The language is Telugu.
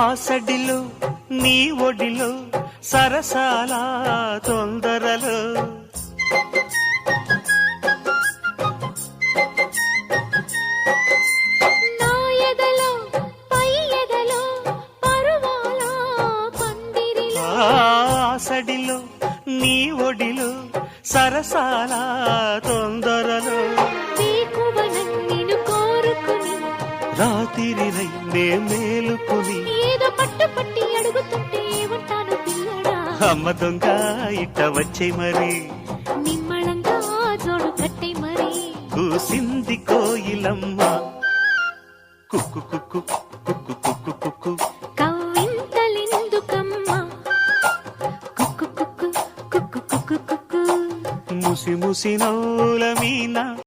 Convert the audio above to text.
ఆసడిలో నీ ఒడిలో సరసాల తొందరలో నా ఎదలో పై ఎదలో పరువాల పందిరిలో ఆసడిలో నీ ఒడిలో సరసాల తొందరలో నిన్ను కోరుకుని రాత్రిరై నే మేలుకుని ఏదో పట్టు పట్టి అడుగుతుంటే ఏమంటాను పిల్లడా అమ్మ దొంగ ఇట్ట వచ్చే మరి నిమ్మళంగా జోడు కట్టే మరి కూసింది కోయిలమ్మ కుక్కు కుక్కు కుక్కు కుక్కు కుక్కు కవ్వింతలెందుకమ్మా కుక్కు కుక్కు కుక్కు కుక్కు కుక్కు ముసి ముసి నవ్వుల మీన